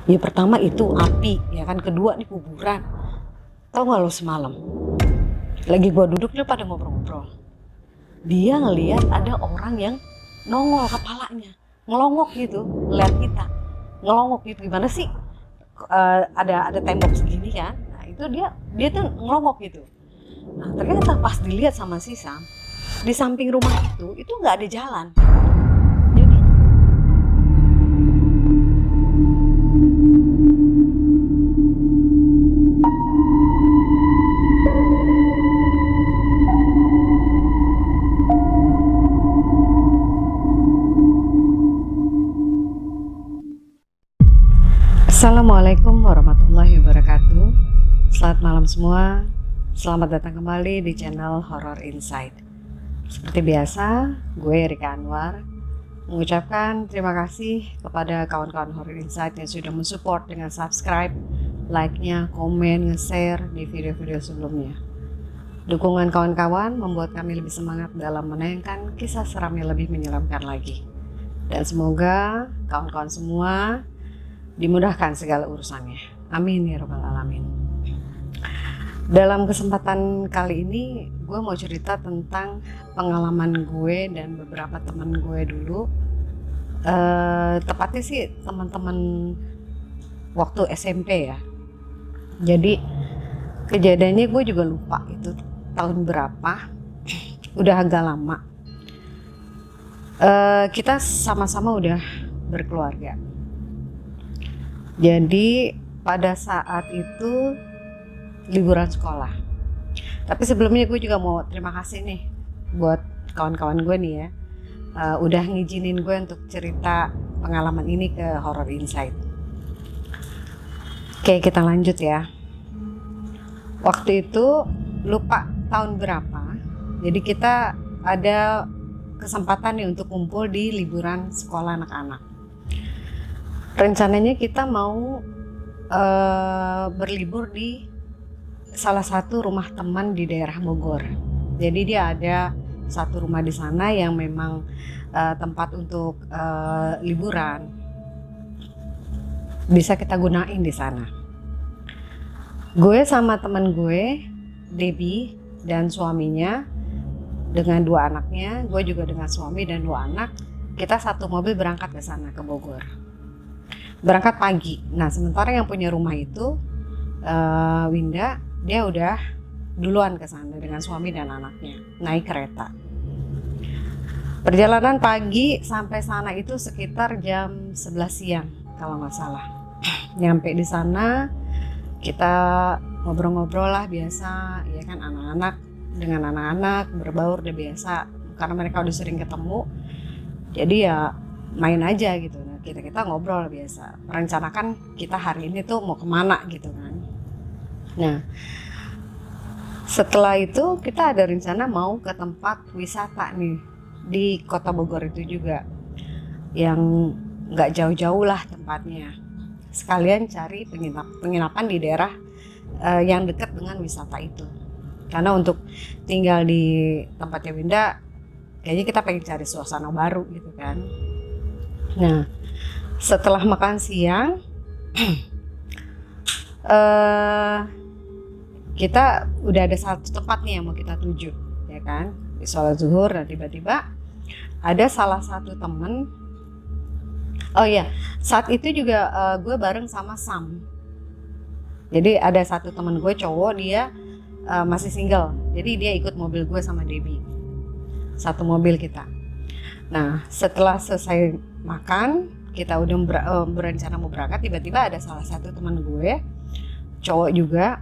Ya pertama itu api, ya kan, kedua nih kuburan. Tahu nggak lo semalam? Lagi gua duduk nih pada ngobrol-ngobrol. Dia ngelihat ada orang yang nongol kepalanya, ngelongok gitu, ngeliat kita, ngelongok gitu. Gimana sih? Ada tembok segini kan? Nah itu dia tuh ngelongok gitu. Nah ternyata pas dilihat sama si Sam, di samping rumah itu nggak ada jalan. Jadi Assalamualaikum warahmatullahi wabarakatuh. Selamat malam semua. Selamat datang kembali di channel Horror Insight. Seperti biasa, gue Rika Anwar mengucapkan terima kasih kepada kawan-kawan Horror Insight yang sudah mensupport dengan subscribe, like-nya, komen, nge-share di video-video sebelumnya. Dukungan kawan-kawan membuat kami lebih semangat dalam menayangkan kisah seram yang lebih menyeramkan lagi. Dan semoga kawan-kawan semua dimudahkan segala urusannya. Amin ya rabbal alamin. Dalam kesempatan kali ini gue mau cerita tentang pengalaman gue dan beberapa teman gue dulu. Tepatnya sih teman-teman waktu SMP ya. Jadi kejadiannya gue juga lupa itu tahun berapa. Udah agak lama. Kita sama-sama udah berkeluarga. Jadi pada saat itu liburan sekolah. Tapi sebelumnya gue juga mau terima kasih nih buat kawan-kawan gue nih ya, udah ngizinin gue untuk cerita pengalaman ini ke Horror Insight. Oke, kita lanjut ya. Waktu itu lupa tahun berapa. Jadi kita ada kesempatan nih untuk kumpul di liburan sekolah anak-anak. Rencananya kita mau berlibur di salah satu rumah teman di daerah Bogor. Jadi dia ada satu rumah di sana yang memang tempat untuk liburan. Bisa kita gunain di sana. Gue sama teman gue, Debbie dan suaminya dengan dua anaknya, gue juga dengan suami dan dua anak, kita satu mobil berangkat ke sana ke Bogor. Berangkat pagi. Nah sementara yang punya rumah itu Winda, dia udah duluan ke sana dengan suami dan anaknya naik kereta. Perjalanan pagi sampai sana itu sekitar jam 11 siang kalau nggak salah. Nyampe di sana kita ngobrol-ngobrol lah biasa, ya kan, anak-anak dengan anak-anak berbaur udah biasa karena mereka udah sering ketemu. Jadi ya main aja gitu. Kita ngobrol biasa, merencanakan kita hari ini tuh mau kemana gitu kan. Nah setelah itu kita ada rencana mau ke tempat wisata nih di kota Bogor itu juga, yang nggak jauh-jauh lah tempatnya, sekalian cari penginapan di daerah yang dekat dengan wisata itu, karena untuk tinggal di tempatnya Winda kayaknya kita pengen cari suasana baru gitu kan. Nah setelah makan siang kita udah ada satu tempat nih yang mau kita tuju, ya kan, di sholat zuhur. Dan tiba-tiba ada salah satu temen, oh iya, saat itu juga gue bareng sama Sam. Jadi ada satu temen gue cowok, dia masih single, jadi dia ikut mobil gue sama Debbie, satu mobil kita. Nah setelah selesai makan, kita udah berencana mau berangkat, tiba-tiba ada salah satu teman gue cowok juga,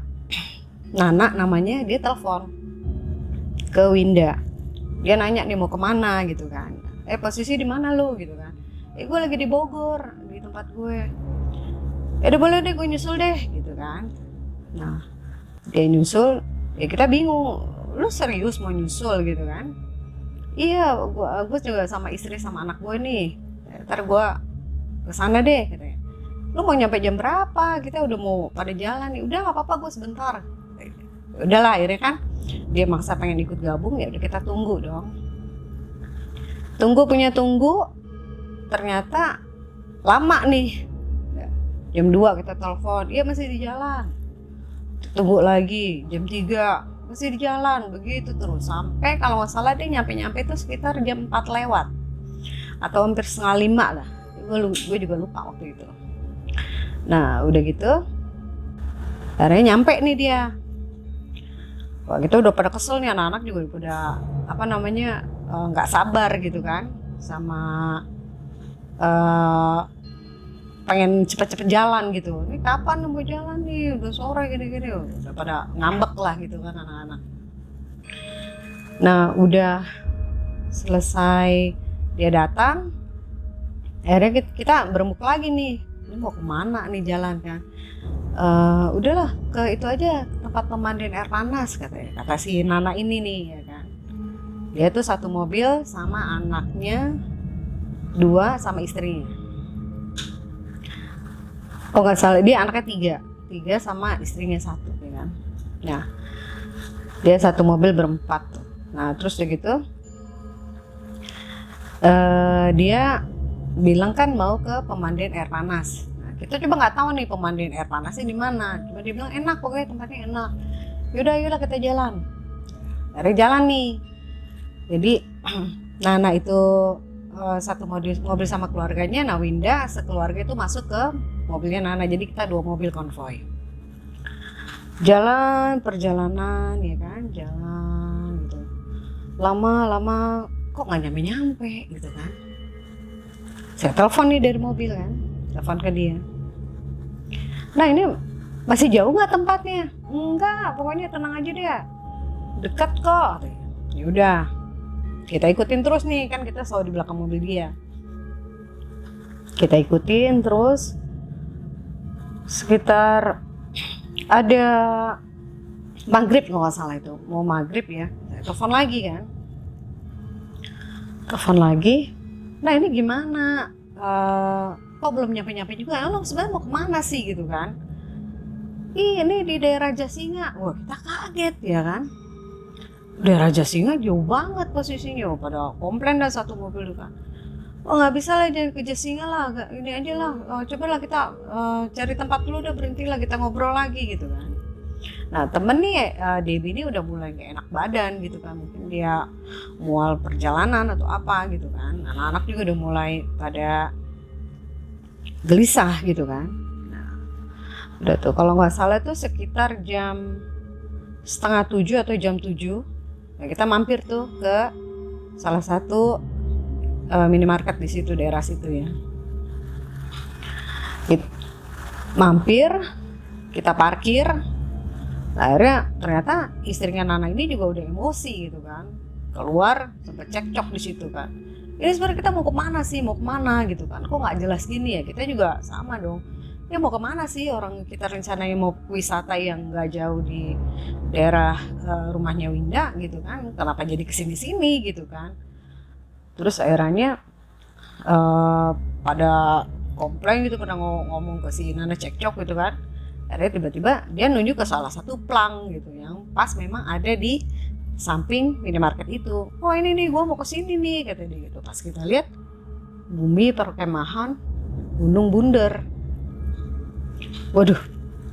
Nana namanya, dia telepon ke Winda. Dia nanya nih mau kemana gitu kan, posisi di mana lo gitu kan. Gue lagi di Bogor di tempat gue. Udah boleh deh, gue nyusul deh gitu kan. Nah dia nyusul, ya kita bingung, lu serius mau nyusul gitu kan. Iya, gue juga sama istri sama anak gue nih, ntar gue kesana deh katanya. Lu mau nyampe jam berapa? Kita udah mau pada jalan nih. Udah nggak apa-apa, gue sebentar. Udahlah akhirnya kan dia maksa pengen ikut gabung, ya udah kita tunggu dong. Tunggu, ternyata lama nih. Jam 2 kita telepon, iya masih di jalan. Tunggu lagi, jam 3 masih di jalan, begitu terus. Sampai kalau nggak salah dia nyampe itu sekitar jam 4 lewat. Atau hampir setengah 5 lah. Gue juga lupa waktu itu. Nah udah gitu, akhirnya nyampe nih dia. Wah kita udah pada kesel nih, anak-anak juga udah nggak sabar gitu kan, sama pengen cepet-cepet jalan gitu. Ini kapan mau jalan nih, udah sore gini-gini, udah pada ngambek lah gitu kan anak-anak. Nah udah selesai dia datang, akhirnya kita berembuk lagi nih, ini mau kemana nih jalan kan. Udahlah ke itu aja, tempat pemandian air panas katanya, kata si Nana ini nih ya kan. Dia tuh satu mobil sama anaknya 2 sama istrinya. Oh nggak salah, dia anaknya 3 sama istrinya 1 ya kan. Nah dia satu mobil berempat tuh. Nah terus udah gitu dia bilang kan mau ke pemandian air panas. Kita coba nggak tahu nih pemandian air panasnya di mana. Cuma dia bilang enak, pokoknya tempatnya enak. Yaudah kita jalan. Dari jalan nih. Jadi Nana itu satu mobil sama keluarganya. Nah Winda sekeluarga itu masuk ke mobilnya Nana. Jadi kita 2 mobil konvoy. Jalan perjalanan ya kan, jalan gitu. Lama kok nggak nyampe gitu kan. Saya telepon nih dari mobil kan. Telepon ke dia. Nah ini masih jauh nggak tempatnya? Enggak, pokoknya tenang aja deh. Dekat kok. Ya udah, kita ikutin terus nih, kan kita selalu di belakang mobil dia. Kita ikutin terus. Sekitar ada maghrib kalau nggak salah itu, mau maghrib ya. Telepon lagi kan. Telepon lagi. Nah ini gimana? Kok belum nyampe juga, lo sebenarnya mau kemana sih gitu kan. Ini di daerah Jasinga. Wah kita kaget ya kan, daerah Jasinga jauh banget posisinya. Pada komplain dah satu mobil kan. Oh nggak bisa lah, jangan ke Jasinga lah, ini aja lah, coba lah kita cari tempat dulu, udah berhenti lah, kita ngobrol lagi gitu kan. Nah temen nih Debbie ini udah mulai gak enak badan gitu kan, mungkin dia mual perjalanan atau apa gitu kan. Anak-anak juga udah mulai pada gelisah gitu kan. Nah, udah tuh kalau nggak salah tuh sekitar jam 6:30 atau jam 7 nah, kita mampir tuh ke salah satu minimarket di situ, daerah situ ya. Mampir, kita parkir. Akhirnya ternyata istrinya Nana ini juga udah emosi gitu kan, keluar sampai cekcok di situ kan. Ini sebenarnya kita mau kemana sih, mau kemana gitu kan, kok nggak jelas gini ya. Kita juga sama dong, ya mau kemana sih, orang kita rencananya mau wisata yang nggak jauh di daerah rumahnya Winda gitu kan, kenapa jadi kesini-sini gitu kan. Terus akhirnya pada komplain gitu, pada ngomong ke si Nana cekcok gitu kan. Akhirnya tiba-tiba dia nunjuk ke salah satu plang gitu yang pas memang ada di samping minimarket itu. Oh ini nih gue mau kesini nih kata dia gitu. Pas kita lihat bumi perkemahan Gunung Bunder. Waduh,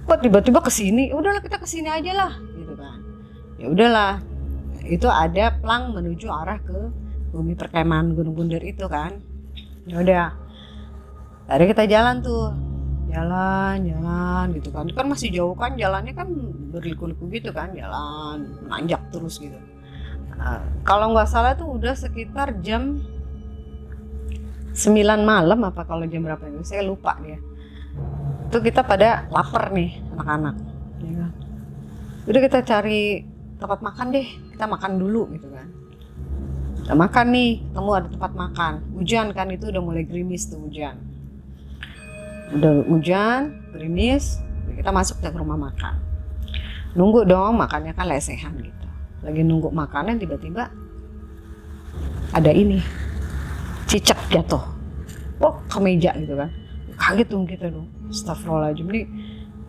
kok tiba-tiba kesini? Udahlah kita kesini aja lah gitu kan. Ya udahlah, itu ada plang menuju arah ke bumi perkemahan Gunung Bunder itu kan. Ya udah, akhirnya kita jalan tuh. Jalan gitu kan. Kan masih jauh kan, jalannya kan berliku-liku gitu kan, jalan nanjak terus gitu. Kalau nggak salah tuh udah sekitar jam 9 malam apa kalau jam berapa itu saya lupa ya. Itu kita pada lapar nih anak-anak ya kan? Udah kita cari tempat makan deh, kita makan dulu gitu kan. Kita makan nih, ketemu ada tempat makan. Hujan kan, itu udah mulai gerimis tuh hujan. Udah hujan, gerimis, kita masuk ke rumah makan. Nunggu dong, makannya kan lesehan gitu. Lagi nunggu makannya tiba-tiba ada ini, cicak jatuh. Oh, ke meja gitu kan. Kaget dong kita dong. Astagfirullahaladzim, nih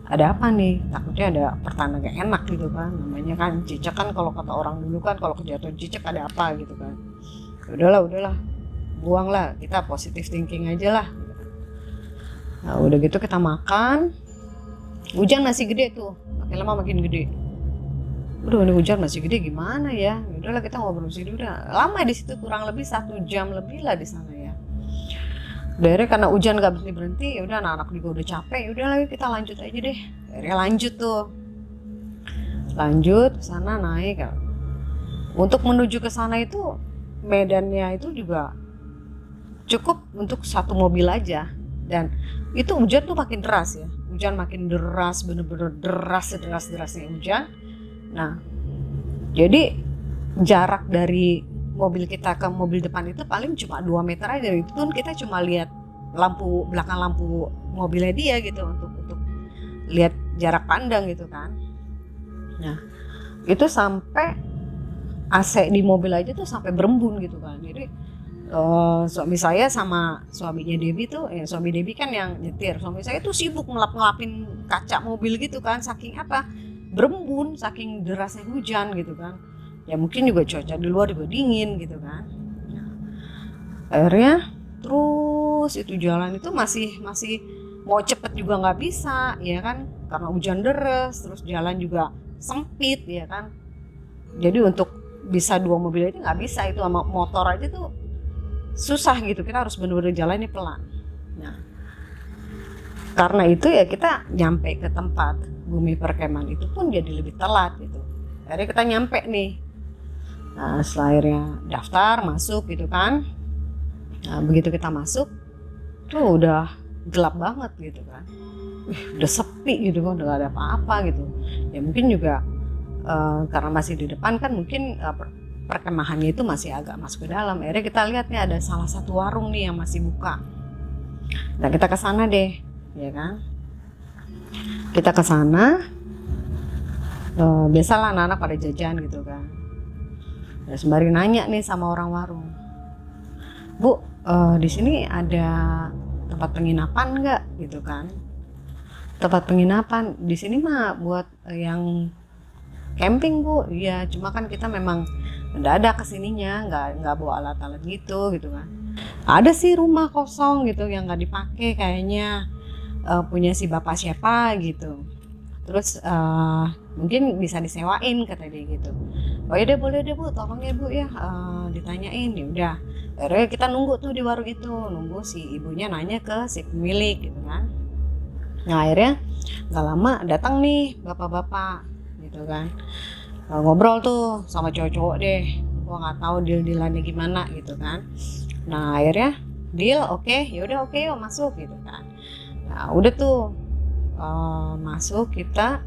ada apa nih? Takutnya ada pertanda gak enak gitu kan. Namanya kan cicak kan, kalau kata orang dulu kan kalau kejatuhan cicak ada apa gitu kan. Udahlah, buanglah, kita positive thinking aja lah. Nah, udah gitu kita makan. Hujan masih gede tuh, makin lama makin gede. Udah ini hujan masih gede gimana ya? Udahlah kita ngobrol sini udah lama di situ, kurang lebih 1 jam lebih lah di sana ya. Akhirnya karena hujan nggak berhenti berhenti, ya udah anak-anak juga udah capek, ya udah lagi kita lanjut aja deh. Akhirnya lanjut tuh, lanjut ke sana naik. Untuk menuju ke sana itu medannya itu juga cukup untuk satu mobil aja, dan itu hujan tuh makin deras ya, hujan makin deras, bener-bener deras, sederas-derasnya hujan. Nah jadi jarak dari mobil kita ke mobil depan itu paling cuma 2 meter aja, itu pun kita cuma lihat lampu belakang lampu mobilnya dia gitu untuk lihat jarak pandang gitu kan. Nah itu sampai AC di mobil aja tuh sampai berembun gitu kan. Jadi suami saya sama suaminya Debbie tuh, suami Debbie kan yang nyetir, suami saya tuh sibuk ngelap-ngelapin kaca mobil gitu kan, saking apa, berembun, saking derasnya hujan gitu kan. Ya mungkin juga cuaca di luar juga dingin gitu kan. Nah, akhirnya terus itu jalan itu masih mau cepet juga nggak bisa ya kan, karena hujan deras, terus jalan juga sempit ya kan. Jadi untuk bisa 2 mobil itu nggak bisa, itu sama motor aja tuh susah gitu, kita harus bener-bener jalannya pelan. Nah karena itu ya kita nyampe ke tempat Bumi Perkemahan itu pun jadi lebih telat gitu. Akhirnya kita nyampe nih. Nah setelah akhirnya daftar masuk gitu kan. Nah begitu kita masuk tuh udah gelap banget gitu kan. Udah sepi gitu kan, udah gak ada apa-apa gitu. Ya mungkin juga karena masih di depan kan, mungkin perkemahannya itu masih agak masuk ke dalam. Akhirnya kita lihat nih ada salah satu warung nih yang masih buka. Nah kita ke sana deh, ya kan? Kita ke sana, biasalah anak-anak pada jajan gitu kan. Ya, sembari nanya nih sama orang warung, Bu, di sini ada tempat penginapan nggak? Gitu kan? Tempat penginapan di sini mah buat yang camping Bu. Iya, cuma kan kita memang mendadak kesininya, nggak bawa alat-alat gitu kan. Ada sih rumah kosong gitu yang nggak dipakai kayaknya, punya si bapak siapa gitu. Terus mungkin bisa disewain kata dia gitu. Oh ya deh boleh deh Bu, tolong ya Bu ya, ditanyain. Ya udah, akhirnya kita nunggu tuh di warung itu, nunggu si ibunya nanya ke si pemilik gitu kan. Nah akhirnya nggak lama datang nih bapak-bapak gitu kan. Ngobrol tuh sama cowok-cowok deh, gua nggak tahu deal-dealannya gimana gitu kan. Nah akhirnya deal, oke, yaudah oke yuk masuk gitu kan. Nah udah tuh masuk kita,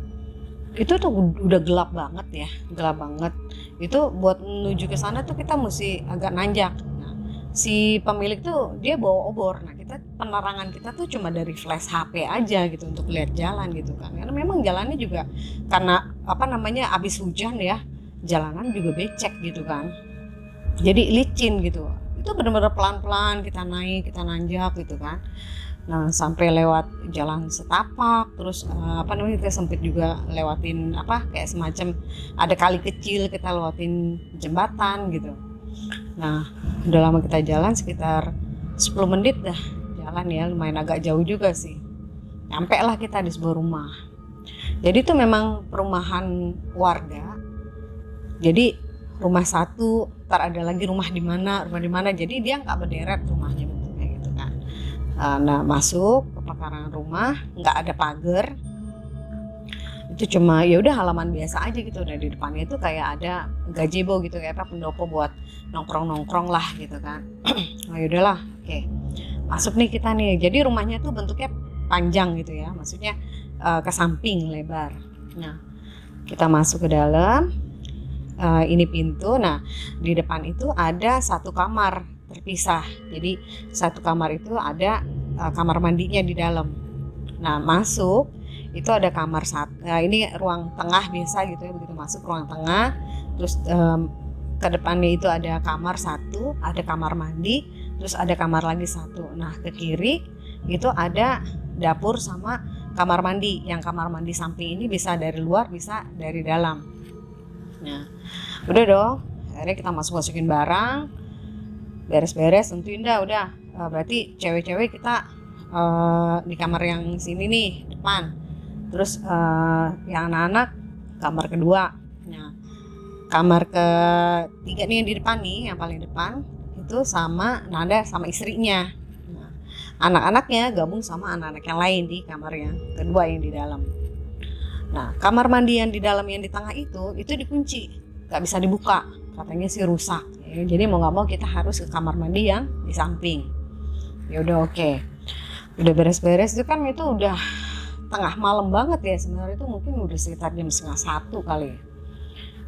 itu tuh udah gelap banget ya, gelap banget. Itu buat menuju ke sana tuh kita mesti agak nanjak. Nah, si pemilik tuh dia bawa obor. Nah kita, penerangan kita tuh cuma dari flash HP aja gitu untuk lihat jalan gitu kan. Karena memang jalannya juga karena apa namanya abis hujan ya, jalanan juga becek gitu kan. Jadi licin gitu. Itu benar-benar pelan-pelan kita naik, kita nanjak gitu kan. Nah sampai lewat jalan setapak, terus apa namanya, kita sempit juga lewatin apa kayak semacam ada kali kecil, kita lewatin jembatan gitu. Nah udah lama kita jalan sekitar 10 menit dah jalan ya, lumayan agak jauh juga sih. Nyampe lah kita di sebuah rumah. Jadi itu memang perumahan warga. Jadi rumah satu, ntar ada lagi rumah di mana, jadi dia nggak berderet rumahnya bentuknya gitu kan. Nah masuk ke pekarangan rumah, nggak ada pagar, itu cuma ya udah halaman biasa aja gitu. Nah di depannya itu kayak ada gazebo gitu, kayak apa, pendopo buat nongkrong lah gitu kan. Nah yaudahlah, oke. Masuk nih kita nih. Jadi rumahnya tuh bentuknya panjang gitu ya, maksudnya ke samping lebar. Nah kita masuk ke dalam, ini pintu. Nah di depan itu ada satu kamar terpisah. Jadi satu kamar itu ada kamar mandinya di dalam. Nah masuk itu ada kamar satu. Nah, ini ruang tengah biasa gitu ya, begitu masuk ruang tengah. Terus ke depannya itu ada kamar satu, ada kamar mandi, terus ada kamar lagi satu. Nah ke kiri itu ada dapur sama kamar mandi. Yang kamar mandi samping ini bisa dari luar, bisa dari dalam. Nah udah dong, akhirnya kita masukin barang, beres-beres, tentuin dah udah. Berarti cewek-cewek kita di kamar yang sini nih depan, terus yang anak-anak kamar kedua. Nah kamar ketiga nih yang di depan nih, yang paling depan itu sama Nanda sama istrinya. Nah, anak-anaknya gabung sama anak-anak yang lain di kamar yang kedua yang di dalam. Nah kamar mandi yang di dalam yang di tengah itu dikunci, nggak bisa dibuka, katanya sih rusak. Ya, jadi mau nggak mau kita harus ke kamar mandi yang di samping. Ya udah oke. Udah beres-beres itu kan, itu udah tengah malam banget ya sebenarnya, itu mungkin udah sekitar jam 12:30 kali.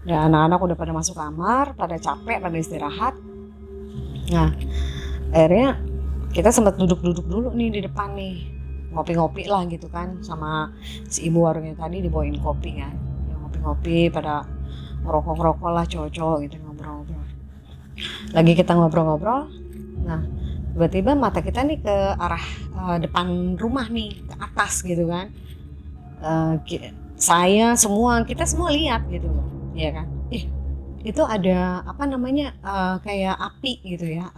Dan anak-anak udah pada masuk kamar, pada capek, pada istirahat. Nah akhirnya kita sempat duduk-duduk dulu nih di depan nih, ngopi-ngopi lah gitu kan, sama si ibu warungnya tadi dibawain kopi kan, ya, ngopi-ngopi pada ngerokok-ngerokok lah cowok-cowok gitu, ngobrol-ngobrol. Lagi kita ngobrol-ngobrol, nah tiba-tiba mata kita nih ke arah depan rumah nih, ke atas gitu kan. Kita semua lihat gitu loh, ya kan. Itu ada apa namanya, kayak api gitu ya,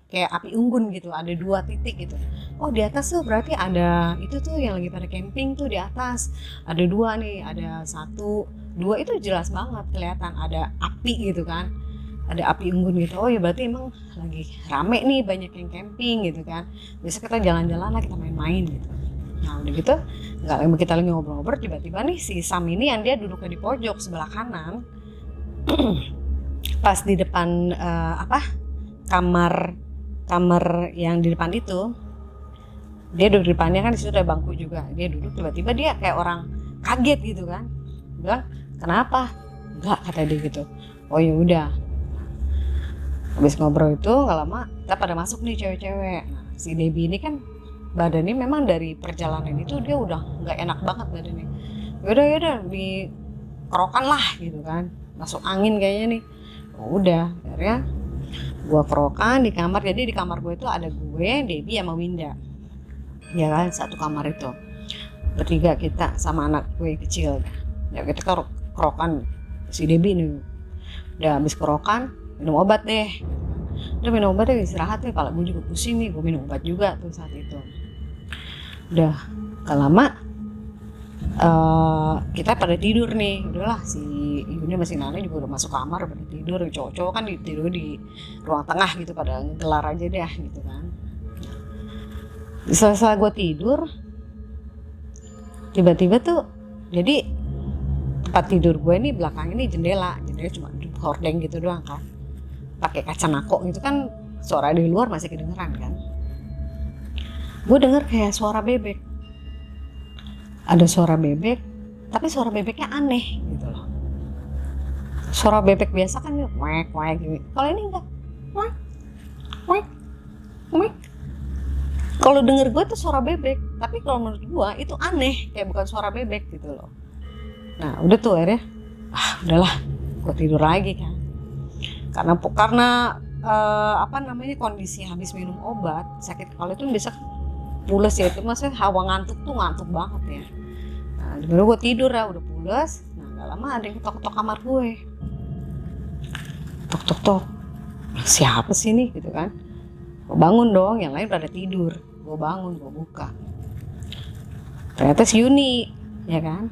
kayak api unggun gitu, ada 2 titik gitu. Oh di atas tuh berarti ada itu tuh yang lagi pada camping tuh di atas. Ada 2 nih, ada 1, 2 itu jelas banget kelihatan ada api gitu kan. Ada api unggun gitu. Oh ya berarti emang lagi rame nih, banyak yang camping gitu kan. Biasa kita jalan-jalan lah, kita main-main gitu. Nah udah gitu, nggak lama kita lagi ngobrol-ngobrol, tiba-tiba nih si Sam ini yang dia duduknya di pojok sebelah kanan, pas di depan kamar yang di depan itu, dia duduk di depannya kan, di situ ada bangku juga. Dia duduk, tiba-tiba dia kayak orang kaget gitu kan. Bilang, "Kenapa?" "Enggak," kata dia gitu. Oh ya udah. Habis ngobrol itu nggak lama kita pada masuk nih cewek-cewek. Nah, si Debbie ini kan badannya memang dari perjalanan itu dia udah nggak enak banget badannya. Yaudah dikerokan lah gitu kan, masuk angin kayaknya nih. Udah akhirnya gue kerokan di kamar. Jadi di kamar gue itu ada gue, Debbie sama Winda, ya kan, satu kamar itu bertiga kita sama anak gue kecil. Ya kita kerokan si Debbie nih. Udah habis kerokan, minum obat deh. Udah minum obat deh, istirahat nih, kepala gue juga pusing nih, gue minum obat juga tuh saat itu. Udah gak lama kita pada tidur nih. Udahlah, si ibunya masih Nana juga udah masuk kamar, pada tidur. Cowok-cowok kan tidur di ruang tengah gitu, pada gelar aja deh gitu kan. Setelah gue tidur, tiba-tiba tuh, jadi tempat tidur gue ini belakang ini jendela cuma hordeng gitu doang kan, pakai kaca nako gitu kan, suara di luar masih kedengeran kan. Gue denger kayak suara bebek, ada suara bebek, tapi suara bebeknya aneh gitu loh. Suara bebek biasa kan wek wek gitu, kalau ini enggak, wek wek wek. Kalau denger gue tuh suara bebek, tapi kalau menurut gue itu aneh, kayak bukan suara bebek gitu loh. Nah udah tuh akhirnya, udahlah, gue tidur lagi kan. Karena kondisi habis minum obat, sakit kepala itu bisa pules ya, itu maksudnya hawa ngantuk banget ya. Nah baru gue tidur lah, udah pules. Nah gak lama ada yang ketok-ketok kamar gue. Tok, siapa sih nih gitu kan. Gue bangun dong, yang lain pada tidur. Gue bangun, gue buka, ternyata si Yuni, ya kan.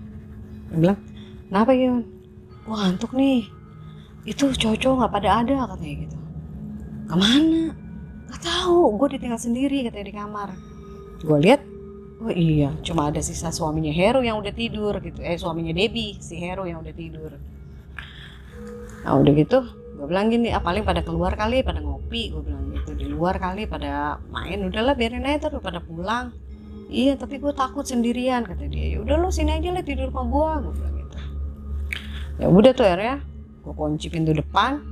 Dia bilang, "Kenapa Yun?" "Gue ngantuk nih. Itu cowok-cowok nggak pada ada," katanya gitu. "Kemana?" "Nggak tahu, gue ditinggal sendiri," katanya di kamar. Gue lihat, oh iya, cuma ada sisa suaminya Heru yang udah tidur gitu. Suaminya Debbie, si Heru yang udah tidur. Nah udah gitu, gue bilang gini, paling pada keluar kali, pada ngopi, gue bilang gitu, di luar kali pada main. Udahlah biarin aja tuh pada pulang. "Iya tapi gue takut sendirian," kata dia. "Ya udah lo sini aja lah tidur sama gue," gue bilang gitu. Ya udah tuh akhirnya gue kunci pintu depan,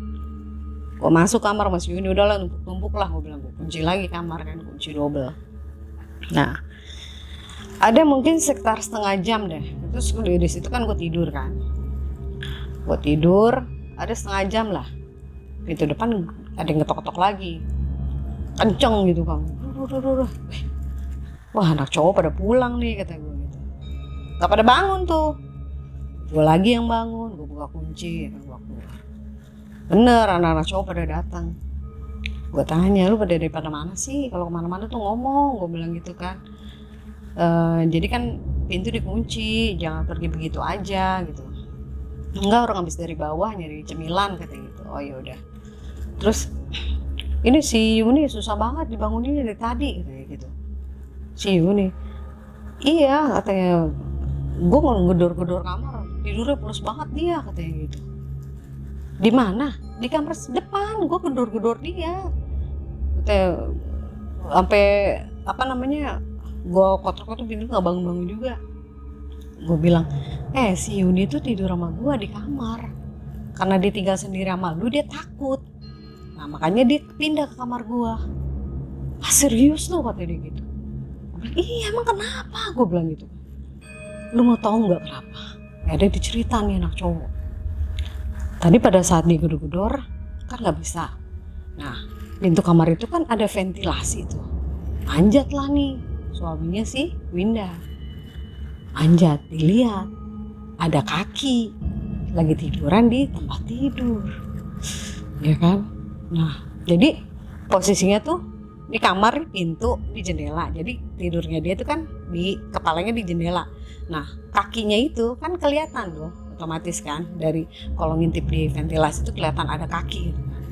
gue masuk kamar Mas Yuni. Udahlah numpuk lah, gue bilang, gue kunci lagi kamar kan, kunci double. Nah ada mungkin sekitar setengah jam deh, terus di situ kan gue tidur kan. Gue tidur ada setengah jam lah, pintu depan ada yang ngetok-ketok lagi, kenceng gitu kan. Wah anak cowok pada pulang nih, kata gue gitu. Gak pada bangun tuh. Gue lagi yang bangun, gue buka kunci, gue keluar. Bener, anak-anak cowok pada datang. Gue tanya, lu pada daripada mana sih? Kalau kemana-mana tuh ngomong, gue bilang gitu kan. Jadi kan pintu dikunci, jangan pergi begitu aja gitu. Enggak, orang habis dari bawah nyari cemilan katanya gitu. Oh ya udah. Terus ini si Yuni susah banget dibangunin dari tadi katanya gitu. Si Yuni, iya katanya, gue ngedor-gedor kamar, tidurnya pulas banget dia katanya gitu. Di mana? Di kamar depan, gue gedor-gedor dia. Katanya sampai apa namanya, gue kotor-kotor pintu nggak bangun-bangun juga. Gue bilang, si Yuni tuh tidur sama gue di kamar. Karena dia tinggal sendiri sama lu, dia takut. Nah makanya dia pindah ke kamar gue. Ah serius lu katanya dia gitu. Gue bilang, iya emang kenapa? Gue bilang gitu. Lu mau tahu nggak kenapa? Ada dicerita nih anak cowok. Tadi pada saat dia gedor-gedor kan nggak bisa. Nah pintu kamar itu kan ada ventilasi tuh. Manjat lah nih suaminya si Winda. Manjat, dilihat ada kaki lagi tiduran di tempat tidur, ya kan? Nah jadi posisinya tuh di kamar, pintu di jendela. Jadi tidurnya dia tuh kan di kepalanya di jendela. Nah kakinya itu kan kelihatan loh, otomatis kan dari kalau ngintip di ventilasi itu kelihatan ada kaki gitu kan.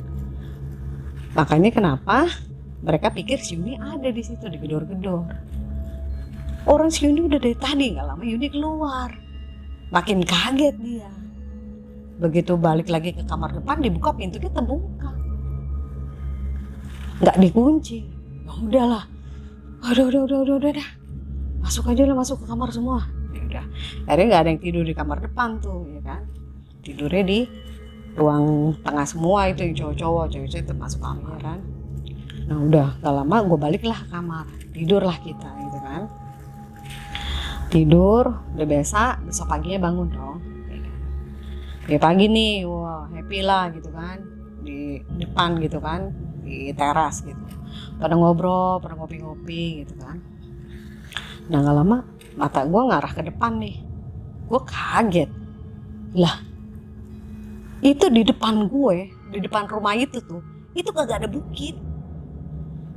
Makanya kenapa mereka pikir si Yuni ada di situ digedor-gedor. Orang si Yuni udah dari tadi, nggak lama Yuni keluar. Makin kaget dia. Begitu balik lagi ke kamar depan, dibuka pintunya terbuka, nggak dikunci. Ya udahlah, udah, masuk aja lah, masuk ke kamar semua. Ya udah, akhirnya nggak ada yang tidur di kamar depan tuh, ya kan? Tidurnya di ruang tengah semua itu, yang cowok-cowok, cewek-cewek itu masuk kamar kan. Nah udah, nggak lama gue baliklah ke kamar, tidurlah kita gitu kan. Tidur, udah biasa, besok paginya bangun dong. Ya pagi nih, wah happy lah gitu kan, di depan gitu kan, di teras gitu. Pada ngobrol, pada ngopi-ngopi gitu kan. Nah gak lama, mata gue ngarah ke depan nih. Gue kaget. Lah, itu di depan gue, di depan rumah itu tuh, itu kagak ada bukit.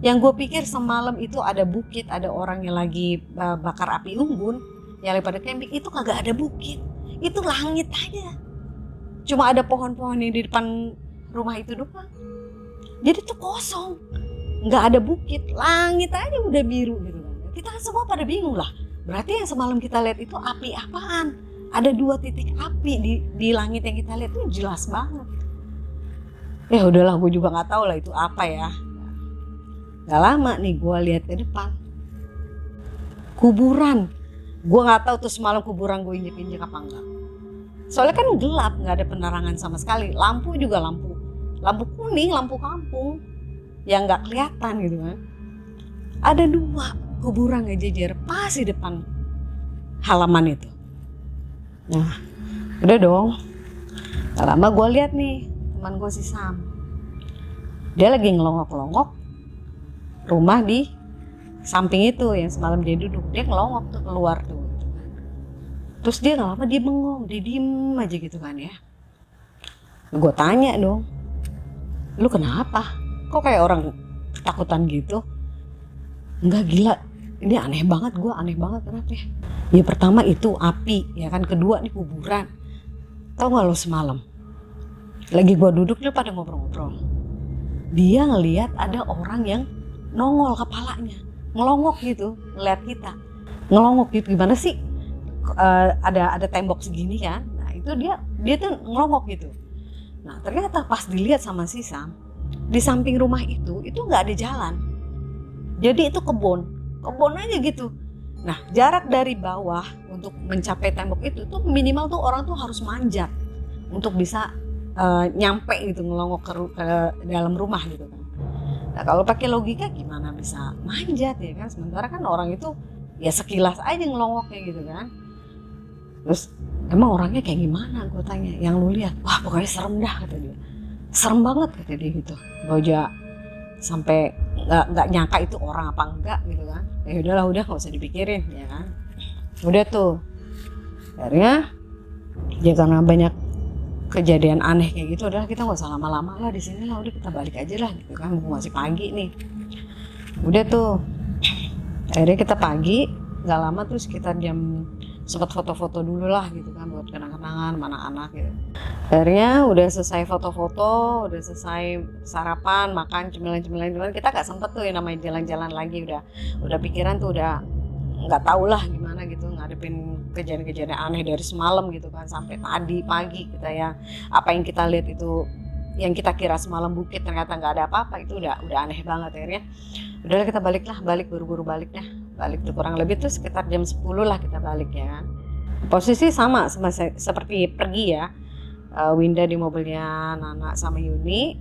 Yang gue pikir semalam itu ada bukit, ada orang yang lagi bakar api unggun, yang lagi pada camping, itu kagak ada bukit. Itu langit aja. Cuma ada pohon-pohon yang di depan rumah itu doang. Jadi tuh kosong, nggak ada bukit, langit aja udah biru gitu kan. Kita kan semua pada bingung lah. Berarti yang semalam kita lihat itu api apaan? Ada 2 titik api di langit yang kita lihat itu jelas banget. Ya udahlah, gue juga nggak tahu lah itu apa ya. Gak lama nih gue lihat ke depan, kuburan. Gue nggak tahu tuh semalam kuburan gue injek-injek apa enggak. Soalnya kan gelap, nggak ada penerangan sama sekali. Lampu juga lampu kuning, lampu kampung yang nggak kelihatan gitu kan. Ada 2 kuburan ngejejer pas di depan halaman itu. Nah, udah dong. Gak lama gue lihat nih teman gue si Sam. Dia lagi ngelongok-longok rumah di samping itu yang semalam dia duduk. Dia ngelongok tuh keluar tuh. Terus dia gak lama dia bengong, dia diem aja gitu kan ya. Gue tanya dong, lu kenapa? Kok kayak orang ketakutan gitu? Enggak, gila, ini aneh banget, gue aneh banget. Kenapa ya? Ya pertama itu api, ya kan. Kedua nih kuburan. Tau gak lo semalam? Lagi gue duduk, dia pada ngobrol-ngobrol. Dia ngelihat ada orang yang nongol kepalanya, ngelongok gitu, ngeliat kita. Ngelongok gitu gimana sih? Ada tembok segini kan, nah itu dia tuh ngelongok gitu. Nah ternyata pas dilihat sama si Sam, di samping rumah itu nggak ada jalan, jadi itu kebun aja gitu. Nah jarak dari bawah untuk mencapai tembok itu tuh minimal tuh orang tuh harus manjat untuk bisa nyampe gitu, ngelongok ke dalam rumah gitu kan. Nah kalau pakai logika gimana bisa manjat ya kan, sementara kan orang itu ya sekilas aja ngelongoknya gitu kan. Terus emang orangnya kayak gimana, gue tanya, yang lu lihat? Wah pokoknya serem dah kata dia, serem banget kata dia gitu. Gue aja sampai nggak nyangka itu orang apa enggak gitu kan. Ya udahlah, udah nggak usah dipikirin ya kan. Udah tuh akhirnya ya karena banyak kejadian aneh kayak gitu, udah kita nggak usah lama-lama lah di sini lah, udah kita balik aja lah gitu kan, masih pagi nih. Udah tuh akhirnya kita pagi, nggak lama tuh sekitar jam, sempat foto-foto dulu lah gitu kan buat kenang-kenangan sama anak-anak gitu. Akhirnya udah selesai foto-foto, udah selesai sarapan, makan, cemilan-cemilan, kita nggak sempet tuh yang namanya jalan-jalan lagi, udah pikiran tuh udah nggak tahu lah gimana gitu ngadepin kejadian-kejadian aneh dari semalam gitu kan, sampai tadi pagi kita ya, apa yang kita lihat itu yang kita kira semalam bukit ternyata nggak ada apa-apa, itu udah aneh banget. Akhirnya udahlah kita balik buru-buru balik tuh kurang lebih tuh sekitar jam 10 lah kita balik ya kan. Posisi sama seperti pergi ya, Winda di mobilnya Nana sama Yuni,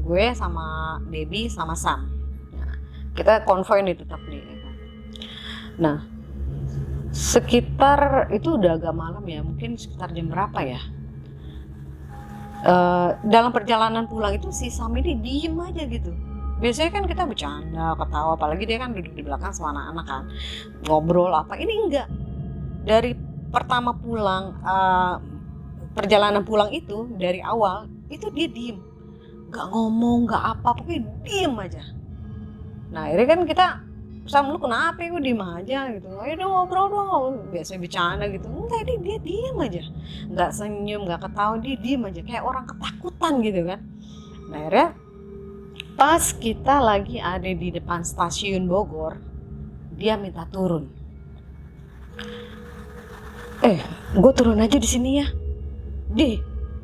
gue sama Debbie sama Sam. Nah, kita konvoy nih tetap nih. Nah, sekitar itu udah agak malam ya, mungkin sekitar jam berapa ya? Dalam perjalanan pulang itu si Sam ini diem aja gitu. Biasanya kan kita bercanda, ketawa, apalagi dia kan duduk di belakang sama anak-anak kan, ngobrol apa. Ini enggak. Dari pertama pulang, perjalanan pulang itu dari awal itu dia diem, nggak ngomong, nggak apa, pokoknya diem aja. Nah akhirnya kan kita, Sam lu kenapa ya, gue diem aja gitu, ayo dong ngobrol dong, biasanya bercanda gitu. Enggak, dia diem aja, nggak senyum, nggak ketawa, dia diem aja kayak orang ketakutan gitu kan. Nah akhirnya pas kita lagi ada di depan stasiun Bogor, dia minta turun. Gue turun aja di sini ya.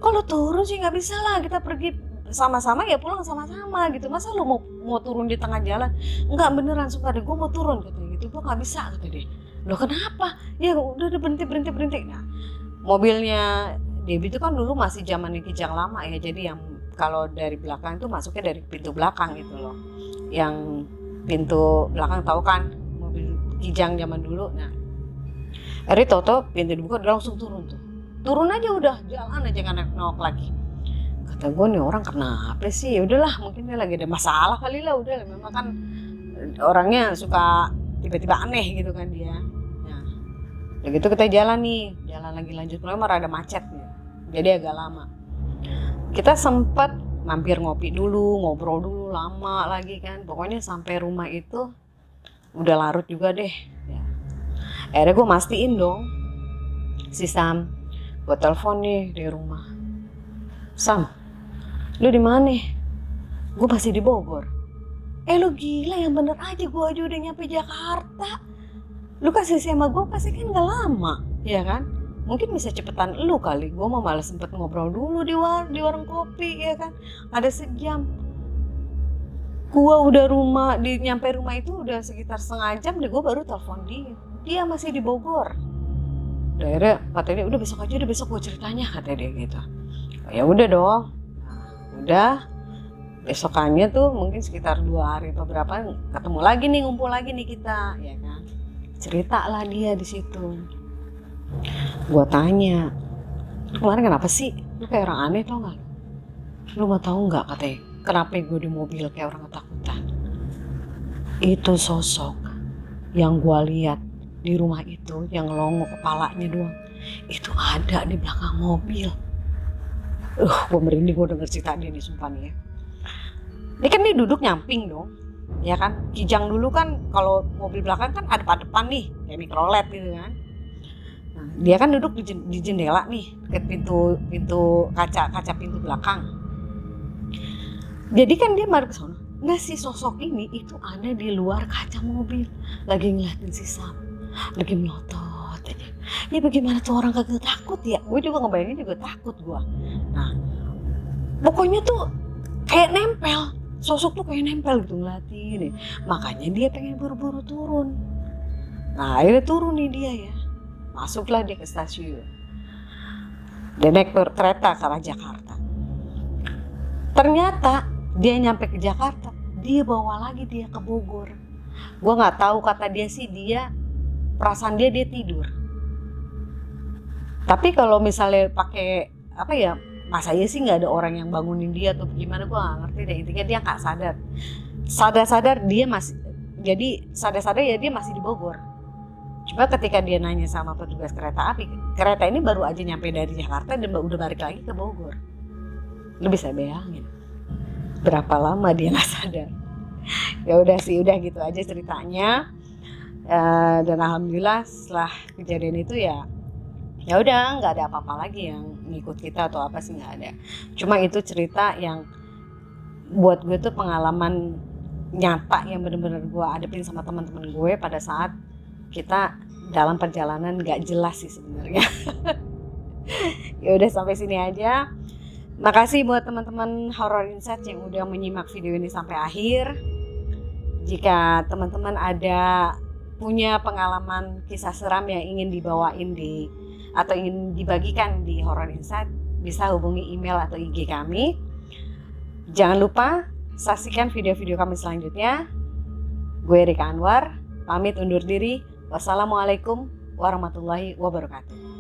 Kalau turun sih nggak bisa lah, kita pergi sama-sama ya, pulang sama-sama gitu. Masa lu mau turun di tengah jalan? Enggak, beneran suka deh, gue mau turun katanya gitu. Gue nggak bisa kata dia. Loh kenapa? Ya udah berhenti. Nah mobilnya Debbie itu kan dulu masih zamannya Kijang lama ya, jadi yang kalau dari belakang itu masuknya dari pintu belakang gitu loh. Yang pintu belakang tahu kan, mobil Kijang zaman dulu. Nah, akhirnya toto pintu dibuka, dia langsung turun tuh. Turun aja udah, jalan aja nggak nengok lagi. Kata gue nih orang kenapa sih? Ya udahlah, mungkin dia lagi ada masalah kali lah, udah. Memang kan orangnya suka tiba-tiba aneh gitu kan dia. Nah, begitu kita jalan lagi lanjut, memang ada macet nih. Jadi agak lama. Kita sempat mampir ngopi dulu, ngobrol dulu lama lagi kan. Pokoknya sampai rumah itu udah larut juga deh. Ya. Akhirnya gue mastiin dong si Sam, gue telepon nih di rumah. Sam, lu di mana? Gue masih di Bogor. Lu gila, yang bener aja, gue aja udah nyampe Jakarta. Lu kasih sama gue pasti kan gak lama, ya kan? Mungkin bisa cepetan lu kali, gue malah sempet ngobrol dulu di warung kopi ya kan, ada sejam. Gue udah nyampe rumah itu udah sekitar setengah jam deh, gue baru telepon dia masih di Bogor. Akhirnya katanya udah besok gue ceritanya, kata dia gitu. Ya udah dong. Udah besokannya tuh mungkin sekitar 2 hari atau berapa ketemu lagi nih, ngumpul lagi nih kita, ya kan. Cerita lah dia di situ. Gue tanya, kemarin kenapa sih? Lu kayak orang aneh tau gak? Lu mau tahu nggak katanya? Kenapa gue di mobil kayak orang ketakutan? Itu sosok yang gue lihat di rumah itu, yang longo kepalanya doang, itu ada di belakang mobil. Gue merinding, gue denger cerita dia nih, sumpah nih ya. Ini kan dia duduk nyamping dong, ya kan? Kijang dulu kan kalau mobil belakang kan ada depan nih, kayak mikrolet gitu kan. Nah, dia kan duduk di jendela nih, ke pintu kaca pintu belakang. Jadi kan dia marah ke sana. Nah si sosok ini itu ada di luar kaca mobil, lagi ngeliatin si Sam, lagi melotot aja. Ya bagaimana tuh orang kagak takut ya? Gue juga ngebayangin juga takut gue. Nah pokoknya tuh kayak nempel, sosok tuh kayak nempel gitu ngeliatin. Makanya dia pengen buru-buru turun. Nah akhirnya turun nih dia ya. Masuklah dia ke stasiun. Dia naik kereta ke arah Jakarta. Ternyata dia nyampe ke Jakarta, dia bawa lagi dia ke Bogor. Gue nggak tahu, kata dia sih perasaan dia tidur. Tapi kalau misalnya pakai apa ya, masa iya sih nggak ada orang yang bangunin dia atau gimana, gue nggak ngerti deh. Intinya dia nggak sadar dia masih, jadi sadar ya dia masih di Bogor. Coba ketika dia nanya sama petugas kereta api, kereta ini baru aja nyampe dari Jakarta dan udah balik lagi ke Bogor. Lu bisa bayangin berapa lama dia nggak sadar. Ya udah sih, udah gitu aja ceritanya. Dan alhamdulillah setelah kejadian itu ya udah nggak ada apa-apa lagi yang ngikut kita atau apa sih, nggak ada. Cuma itu cerita yang buat gue tuh pengalaman nyata yang bener-bener gue hadapin sama teman-teman gue pada saat kita dalam perjalanan nggak jelas sih sebenarnya. Ya udah sampai sini aja. Makasih buat teman-teman Horror Insight yang udah menyimak video ini sampai akhir. Jika teman-teman ada punya pengalaman kisah seram yang ingin dibawain atau ingin dibagikan di Horror Insight, bisa hubungi email atau IG kami. Jangan lupa saksikan video-video kami selanjutnya. Gue Rika Anwar, pamit undur diri. Wassalamualaikum warahmatullahi wabarakatuh.